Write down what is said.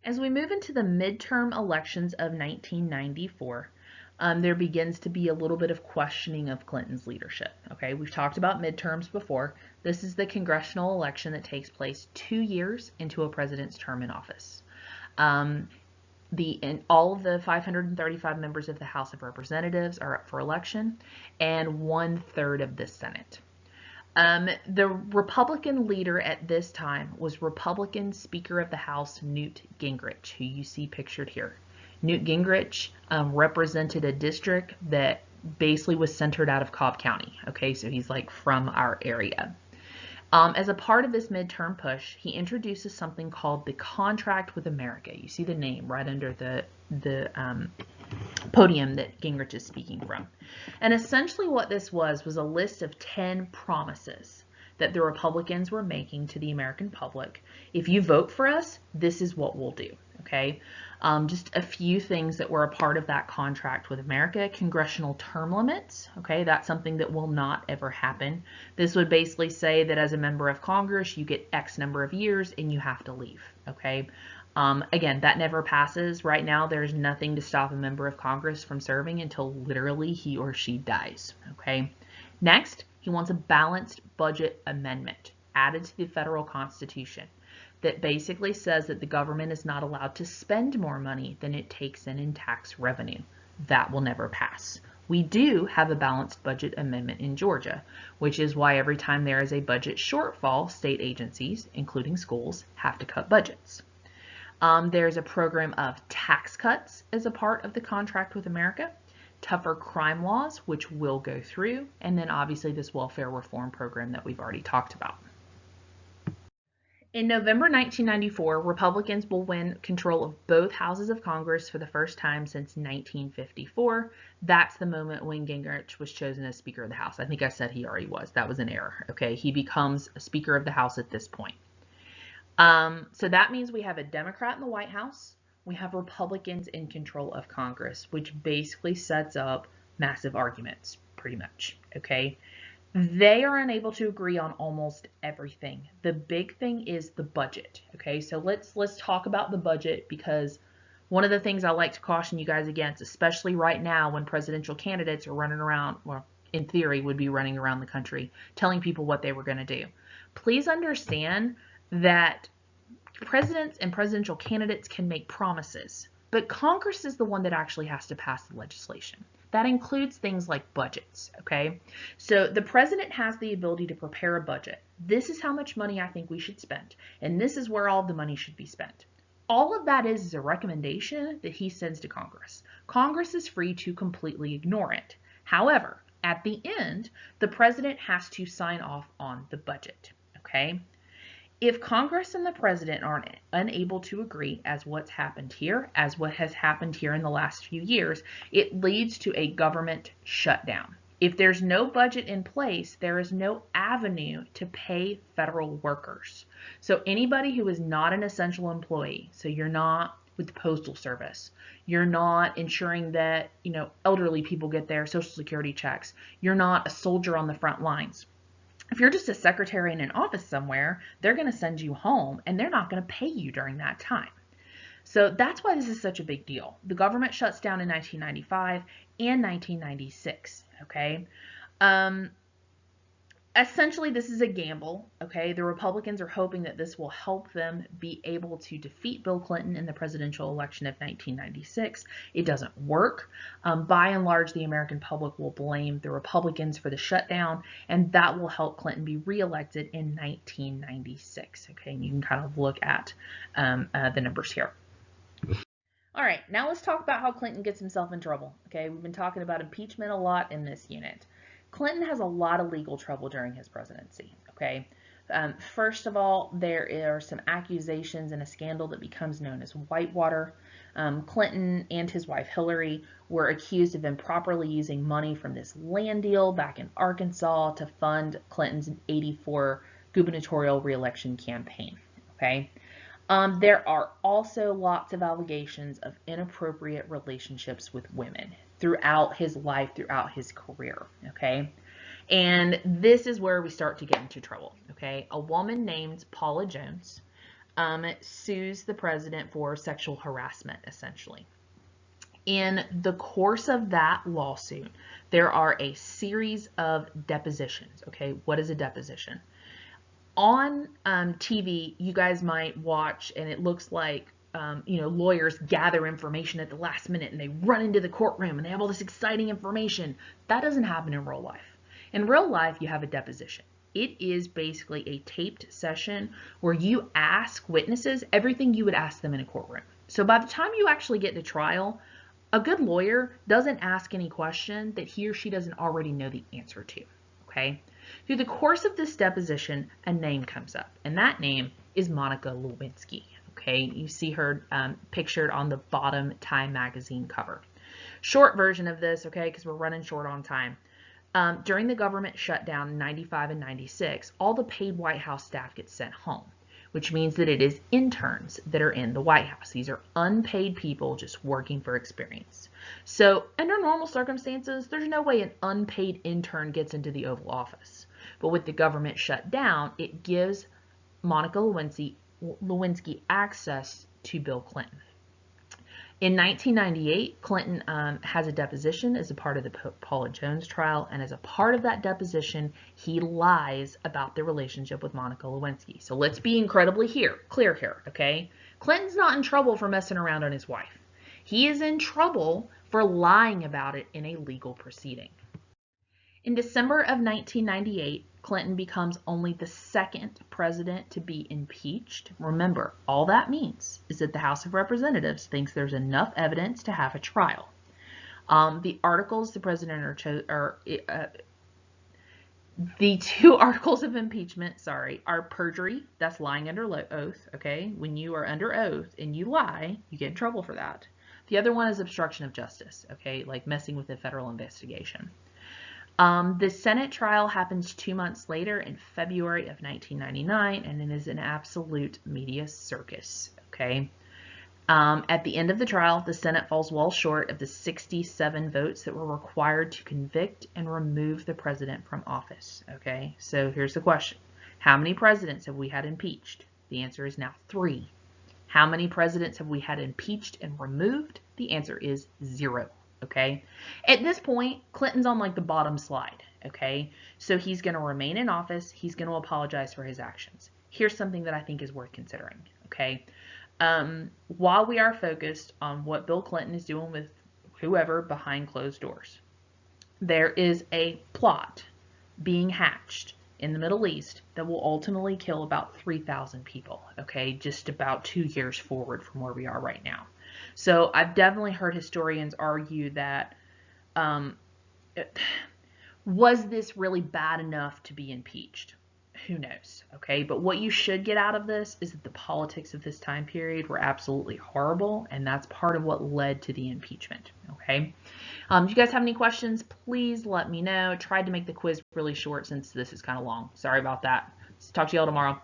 As we move into the midterm elections of 1994, there begins to be a little bit of questioning of Clinton's leadership. Okay, we've talked about midterms before. This is the congressional election that takes place 2 years into a president's term in office. All of the 535 members of the House of Representatives are up for election, and 1/3 of the Senate. The Republican leader at this time was Republican Speaker of the House Newt Gingrich, who you see pictured here. Newt Gingrich represented a district that basically was centered out of Cobb County. Okay, so he's like from our area. As a part of this midterm push, he introduces something called the Contract with America. You see the name right under the podium that Gingrich is speaking from. And essentially what this was a list of 10 promises that the Republicans were making to the American public. If you vote for us, this is what we'll do, okay? Just a few things that were a part of that contract with America. Congressional term limits, okay? That's something that will not ever happen. This would basically say that as a member of Congress, you get X number of years and you have to leave, okay? Again, that never passes. Right now, there's nothing to stop a member of Congress from serving until literally he or she dies, okay? Next, he wants a balanced budget amendment added to the federal Constitution that basically says that the government is not allowed to spend more money than it takes in tax revenue. That will never pass. We do have a balanced budget amendment in Georgia, which is why every time there is a budget shortfall, state agencies, including schools, have to cut budgets. There's a program of tax cuts as a part of the contract with America, tougher crime laws, which will go through, and then obviously this welfare reform program that we've already talked about. In November 1994, Republicans will win control of both houses of Congress for the first time since 1954. That's the moment when Gingrich was chosen as Speaker of the House. I think I said he already was. That was an error. Okay, he becomes a Speaker of the House at this point. So that means we have a Democrat in the White House. We have Republicans in control of Congress, which basically sets up massive arguments, pretty much. Okay. They are unable to agree on almost everything. The big thing is the budget. Okay, so let's talk about the budget, because one of the things I like to caution you guys against, especially right now when presidential candidates are running around, well, in theory would be running around the country telling people what they were going to do. Please understand that presidents and presidential candidates can make promises, but Congress is the one that actually has to pass the legislation. That includes things like budgets, okay? So the president has the ability to prepare a budget. This is how much money I think we should spend, and this is where all the money should be spent. All of that is a recommendation that he sends to Congress. Congress is free to completely ignore it. However, at the end, the president has to sign off on the budget, okay? If Congress and the president are unable to agree, as what's happened here, as what has happened here in the last few years, it leads to a government shutdown. If there's no budget in place, there is no avenue to pay federal workers. So anybody who is not an essential employee, so you're not with the Postal Service, you're not ensuring that, elderly people get their Social Security checks, you're not a soldier on the front lines. If you're just a secretary in an office somewhere, they're going to send you home and they're not going to pay you during that time. So that's why this is such a big deal. The government shuts down in 1995 and 1996, okay? Essentially, this is a gamble, okay? The Republicans are hoping that this will help them be able to defeat Bill Clinton in the presidential election of 1996. It doesn't work. By and large, the American public will blame the Republicans for the shutdown, and that will help Clinton be reelected in 1996, okay? And you can kind of look at the numbers here. All right, now let's talk about how Clinton gets himself in trouble, okay? We've been talking about impeachment a lot in this unit. Clinton has a lot of legal trouble during his presidency, okay? First of all, there are some accusations in a scandal that becomes known as Whitewater. Clinton and his wife Hillary were accused of improperly using money from this land deal back in Arkansas to fund Clinton's 1984 gubernatorial reelection campaign, okay? There are also lots of allegations of inappropriate relationships with women throughout his life, throughout his career, okay? And this is where we start to get into trouble, okay? A woman named Paula Jones sues the president for sexual harassment, essentially. In the course of that lawsuit, there are a series of depositions. Okay, what is a deposition? On TV, you guys might watch, and it looks like lawyers gather information at the last minute and they run into the courtroom and they have all this exciting information. That doesn't happen in real life. In real life, you have a deposition. It is basically a taped session where you ask witnesses everything you would ask them in a courtroom. So by the time you actually get to trial, a good lawyer doesn't ask any question that he or she doesn't already know the answer to. Okay? Through the course of this deposition, a name comes up, and that name is Monica Lewinsky. Okay, you see her pictured on the bottom Time magazine cover. Short version of this, okay, because we're running short on time. During the government shutdown in 95 and 96, all the paid White House staff gets sent home, which means that it is interns that are in the White House. These are unpaid people just working for experience. So under normal circumstances, there's no way an unpaid intern gets into the Oval Office. But with the government shut down, it gives Monica Lewinsky access to Bill Clinton. In 1998, Clinton has a deposition as a part of the Paula Jones trial, and as a part of that deposition, he lies about the relationship with Monica Lewinsky. So let's be incredibly clear here, okay? Clinton's not in trouble for messing around on his wife. He is in trouble for lying about it in a legal proceeding. In December of 1998, Clinton becomes only the second president to be impeached. Remember, all that means is that the House of Representatives thinks there's enough evidence to have a trial. The articles the president the two articles of impeachment, are perjury. That's lying under oath, okay? When you are under oath and you lie, you get in trouble for that. The other one is obstruction of justice, okay? Like messing with a federal investigation. The Senate trial happens 2 months later in February of 1999, and it is an absolute media circus, okay? At the end of the trial, the Senate falls well short of the 67 votes that were required to convict and remove the president from office, okay? So here's the question. How many presidents have we had impeached? The answer is now 3. How many presidents have we had impeached and removed? The answer is 0. Okay. At this point, Clinton's on like the bottom slide. Okay. So he's going to remain in office. He's going to apologize for his actions. Here's something that I think is worth considering. Okay. While we are focused on what Bill Clinton is doing with whoever behind closed doors, there is a plot being hatched in the Middle East that will ultimately kill about 3,000 people. Okay. Just about 2 years forward from where we are right now. So I've definitely heard historians argue that was this really bad enough to be impeached? Who knows, okay? But what you should get out of this is that the politics of this time period were absolutely horrible, and that's part of what led to the impeachment, okay? If you guys have any questions, please let me know. Tried to make the quiz really short since this is kind of long. Sorry about that. Talk to y'all tomorrow.